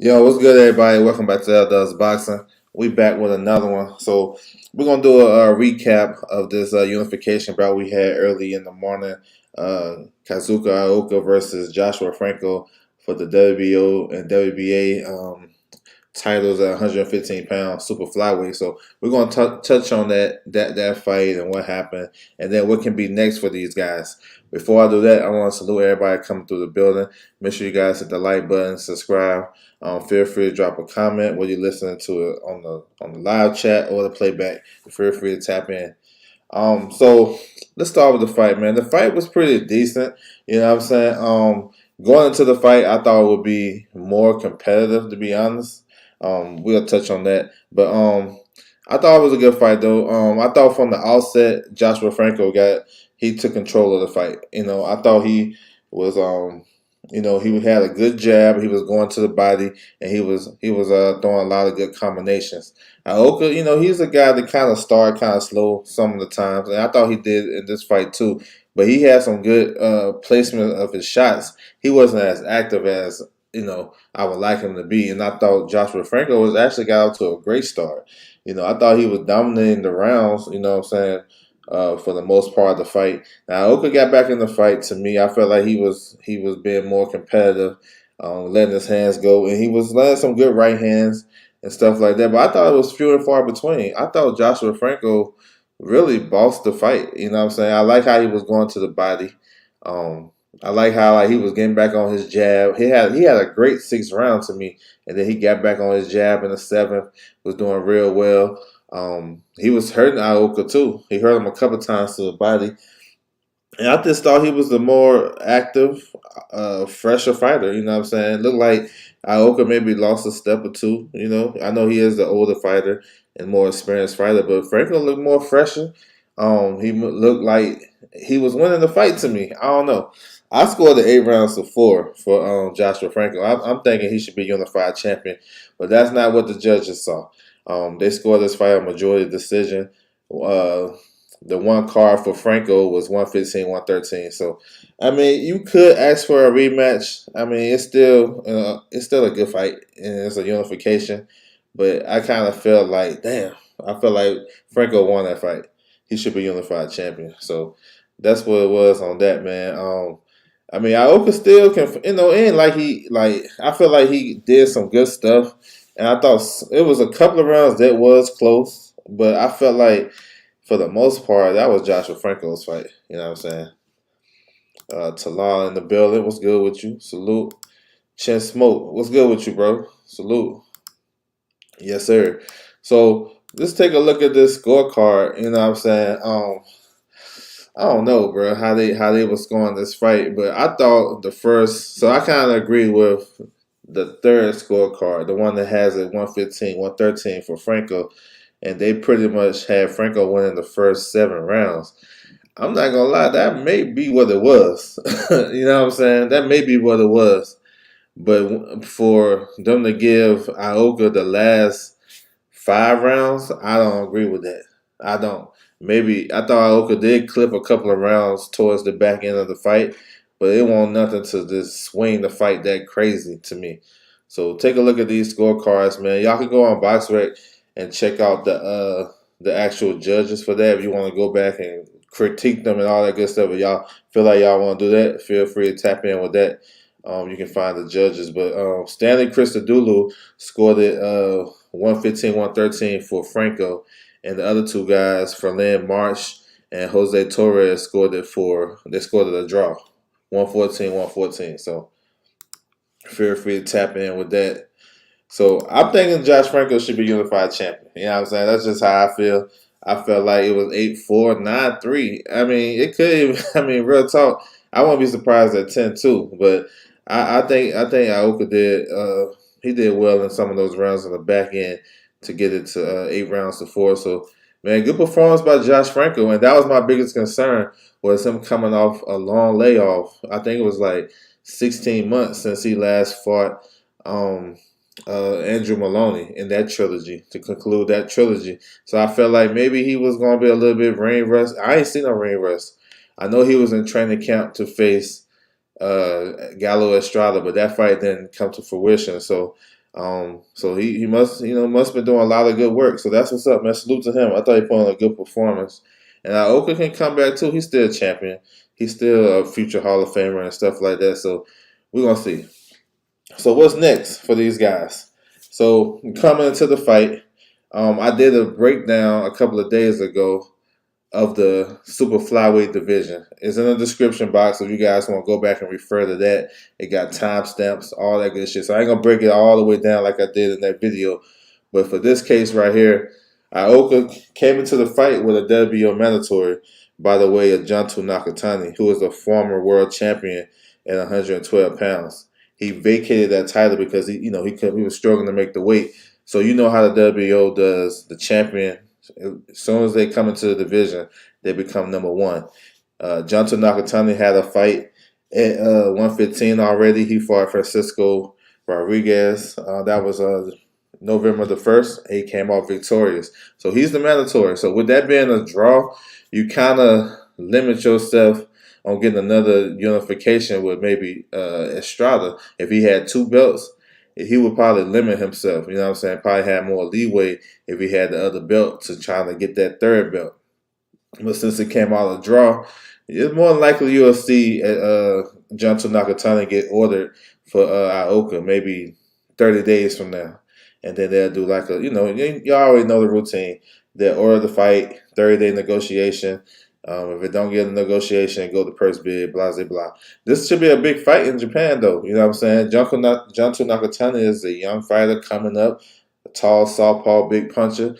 Yo, what's good, everybody? Welcome back to L Does Boxing. We back with another one. So we're gonna do a recap of this unification bout we had early in the morning. Kazuto Ioka versus Joshua Franco for the WBO and WBA titles at 115 pounds super flyweight. So we're gonna touch on that fight and what happened, and then what can be next for these guys. Before I do that, I want to salute everybody coming through the building. Make sure you guys hit the like button, subscribe. Feel free to drop a comment whether you're listening to it on the live chat or the playback. Feel free to tap in. So let's start with the fight, man. The fight was pretty decent. You know what I'm saying? Going into the fight, I thought it would be more competitive, to be honest. We'll touch on that, but I thought it was a good fight though. I thought from the outset, Joshua Franco he took control of the fight. I thought he was he had a good jab. He was going to the body, and he was throwing a lot of good combinations. Ioka, he's a guy that kind of started kind of slow some of the times, and I thought he did in this fight too. But he had some good placement of his shots. He wasn't as active as I would like him to be, and I thought Joshua Franco was actually got out to a great start. I thought he was dominating the rounds. You know what I'm saying? For the most part of the fight. Now, Ioka got back in the fight. To me, I felt like he was being more competitive, letting his hands go, and he was landing some good right hands and stuff like that. But I thought it was few and far between. I thought Joshua Franco really bossed the fight. You know what I'm saying? I like how he was going to the body. I like how he was getting back on his jab. He had a great 6 round to me, and then he got back on his jab in the 7th. Was doing real well. He was hurting Ioka too. He hurt him a couple times to the body, and I just thought he was the more active, fresher fighter. You know what I'm saying? It looked like Ioka maybe lost a step or two. I know he is the older fighter and more experienced fighter, but Franco looked more fresher. He looked like he was winning the fight to me. I don't know. I scored the 8 rounds to 4 for Joshua Franco. I'm thinking he should be unified champion, but that's not what the judges saw. They scored this fight a majority decision. The one card for Franco was 115, 113. So, I mean, you could ask for a rematch. I mean, it's still a good fight, and it's a unification. But I kind of felt like, damn, I felt like Franco won that fight. He should be unified champion. So that's what it was on that, man. I mean, Ioka still can, and I feel like he did some good stuff, and I thought it was a couple of rounds that was close, but I felt like for the most part that was Joshua Franco's fight. You know what I'm saying? Talal in the building, what's good with you? Salute. Chin Smoke, what's good with you, bro? Salute. Yes, sir. So let's take a look at this scorecard. You know what I'm saying? I don't know, bro, how they was scoring this fight, but I thought the first. So I kind of agree with the third scorecard, the one that has it 115, 113 for Franco, and they pretty much had Franco winning the first 7 rounds. I'm not gonna lie, that may be what it was. You know what I'm saying? That may be what it was. But for them to give Ioka the last 5 rounds, I don't agree with that. I don't. Maybe I thought Ioka did clip a couple of rounds towards the back end of the fight, but it won't nothing to just swing the fight that crazy to me. So take a look at these scorecards, man. Y'all can go on BoxRec and check out the actual judges for that if you want to go back and critique them and all that good stuff. If y'all feel like y'all want to do that, feel free to tap in with that. You can find the judges, but Stanley Christodoulou scored it 115, 113 for Franco, and the other two guys, Ferlin March and Jose Torres, scored it a draw, 114, 114. So feel free to tap in with that. So I'm thinking Josh Franco should be unified champion. You know what I'm saying? That's just how I feel. I felt like it was 8-4, 9-3. I mean, it could even, I mean, real talk, I won't be surprised at 10-2, but I think Ioka he did well in some of those rounds on the back end to get it to 8 rounds to 4. So man, good performance by Josh Franco, and that was my biggest concern was him coming off a long layoff. I think it was like 16 months since he last fought Andrew Maloney in that trilogy to conclude that trilogy. So I felt like maybe he was going to be a little bit ring rust. I ain't seen no ring rust. I know he was in training camp to face Gallo Estrada, but that fight didn't come to fruition. So So he must must have been doing a lot of good work. So that's what's up, man. Salute to him. I thought he put on a good performance. And Ioka can come back too. He's still a champion. He's still a future Hall of Famer and stuff like that. So we're gonna see. So what's next for these guys? So coming into the fight, I did a breakdown a couple of days ago of the super flyweight division. It's in the description box if you guys want to go back and refer to that. It got timestamps, all that good shit. So I ain't gonna break it all the way down like I did in that video. But for this case right here, Ioka came into the fight with a WBO mandatory by the way of Junto Nakatani, who is a former world champion at 112 pounds. He vacated that title because he was struggling to make the weight. So you know how the WBO does. The champion, as soon as they come into the division, they become number one. Junto Nakatani had a fight at 115 already. He fought Francisco Rodriguez. That was November the 1st. He came off victorious. So he's the mandatory. So with that being a draw, you kind of limit yourself on getting another unification with maybe Estrada. If he had two belts, he would probably limit himself. You know what I'm saying? Probably have more leeway if he had the other belt to try to get that third belt. But since it came out a draw, it's more than likely you'll see Junto Nakatani get ordered for Ioka maybe 30 days from now. And then they'll do like you already know the routine. They'll order the fight, 30-day negotiation. If it don't get a negotiation, go to purse bid, blah, blah, blah. This should be a big fight in Japan, though. You know what I'm saying? Junto Nakatani is a young fighter coming up, a tall, southpaw, big puncher.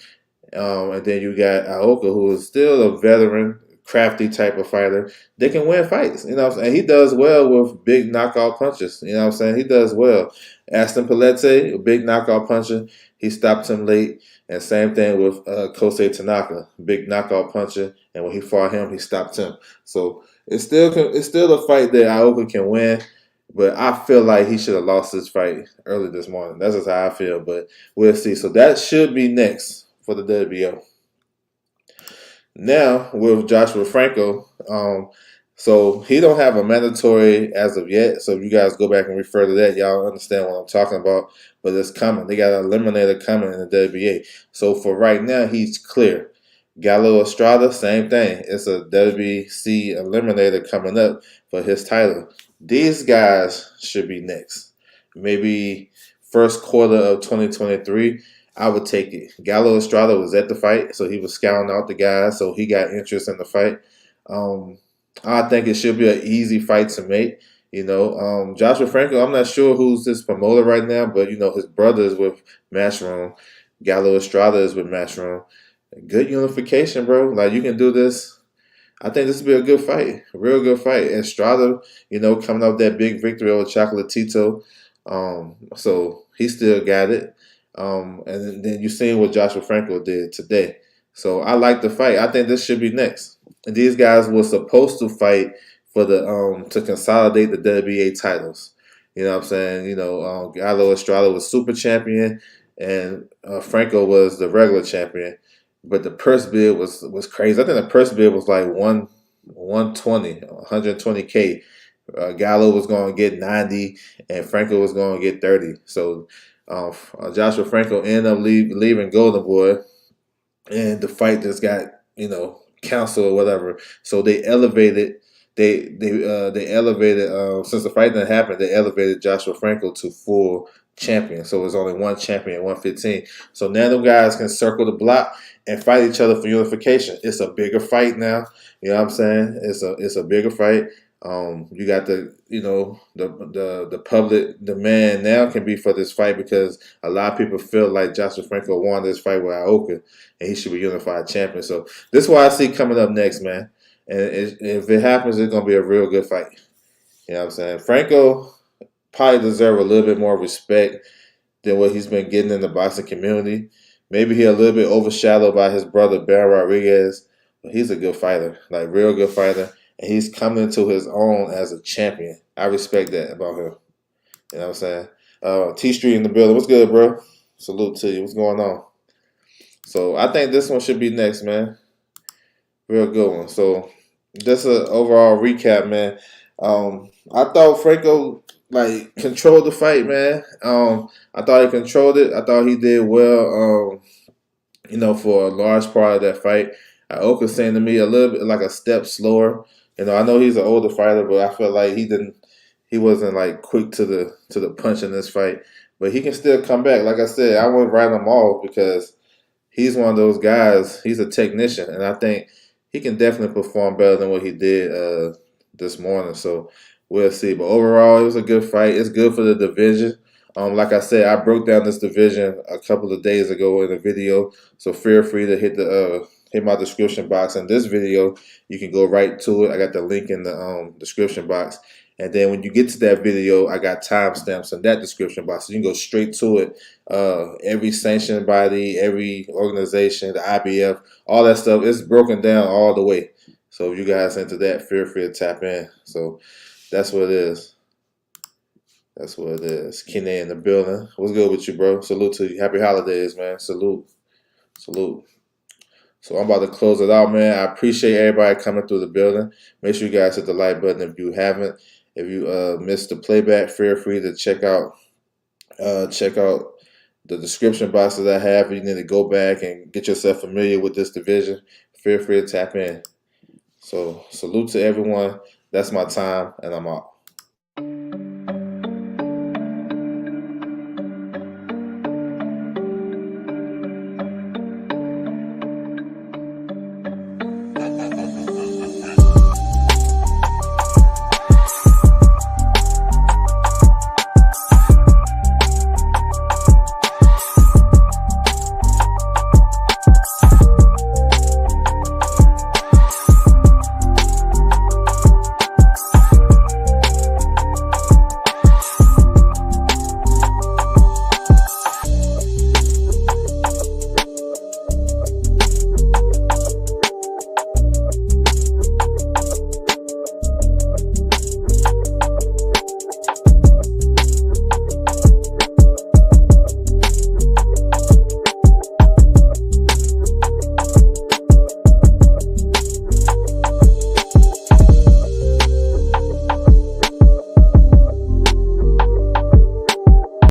And then you got Ioka, who is still a veteran, crafty type of fighter. They can win fights. You know what I'm saying? He does well with big knockout punches. You know what I'm saying? He does well. Aston Pellete, a big knockout puncher. He stopped him late. And same thing with Kosei Tanaka, big knockout puncher. And when he fought him, he stopped him. So it's still a fight that Ioka can win. But I feel like he should have lost this fight early this morning. That's just how I feel. But we'll see. So that should be next for the WBO. Now with Joshua Franco, so he don't have a mandatory as of yet. So if you guys go back and refer to that, y'all understand what I'm talking about. But it's coming. They got an eliminator coming in the WBA. So for right now, he's clear. Gallo Estrada, same thing. It's a WBC eliminator coming up for his title. These guys should be next. Maybe first quarter of 2023. I would take it. Gallo Estrada was at the fight, so he was scouting out the guys, so he got interest in the fight. I think it should be an easy fight to make. Joshua Franco, I'm not sure who's his promoter right now, but his brother is with Matchroom. Gallo Estrada is with Matchroom. Good unification, bro. Like, you can do this. I think this will be a good fight, a real good fight. Estrada, coming off that big victory over Chocolatito, so he still got it. And then you seen what Joshua Franco did today. So I like the fight. I think this should be next. And these guys were supposed to fight for the to consolidate the WBA titles. You know what I'm saying? Gallo Estrada was super champion, and Franco was the regular champion. But the purse bid was crazy. I think the purse bid was like 120K. Gallo was going to get 90, and Franco was going to get 30. So Joshua Franco ended up leaving Golden Boy, and the fight just got canceled or whatever. So they elevated. They elevated since the fight didn't happen. They elevated Joshua Franco to full champion. So there's only one champion at 115. So now them guys can circle the block and fight each other for unification. It's a bigger fight now. You know what I'm saying? It's a bigger fight. You got the public demand now can be for this fight because a lot of people feel like Joshua Franco won this fight with Ioka and he should be unified champion. So this is what I see coming up next, man. And if it happens, it's gonna be a real good fight. You know what I'm saying? Franco probably deserves a little bit more respect than what he's been getting in the boxing community. Maybe he's a little bit overshadowed by his brother Ben Rodriguez, but he's a good fighter, like real good fighter. And he's coming into his own as a champion. I respect that about him. You know what I'm saying? T Street in the building. What's good, bro? Salute to you. What's going on? So I think this one should be next, man. Real good one. So just an overall recap, man. I thought Franco like controlled the fight, man. I thought he controlled it. I thought he did well. For a large part of that fight. Ioka seemed to me a little bit like a step slower. I know he's an older fighter, but I feel like he wasn't like quick to the punch in this fight. But he can still come back. Like I said, I wouldn't write him off because he's one of those guys. He's a technician, and I think he can definitely perform better than what he did this morning. So we'll see. But overall, it was a good fight. It's good for the division. Like I said, I broke down this division a couple of days ago in a video. So feel free to hit my description box. In this video, you can go right to it. I got the link in the description box. And then when you get to that video, I got timestamps in that description box. So you can go straight to it. Every sanctioned body, every organization, the IBF, all that stuff is broken down all the way. So if you guys into that, feel free to tap in. So that's what it is. That's what it is. Kenny in the building. What's good with you, bro? Salute to you. Happy holidays, man. Salute. Salute. So I'm about to close it out, man. I appreciate everybody coming through the building. Make sure you guys hit the like button if you haven't. If you missed the playback, feel free to check out the description box that I have. You need to go back and get yourself familiar with this division. Feel free to tap in. So salute to everyone. That's my time, and I'm out.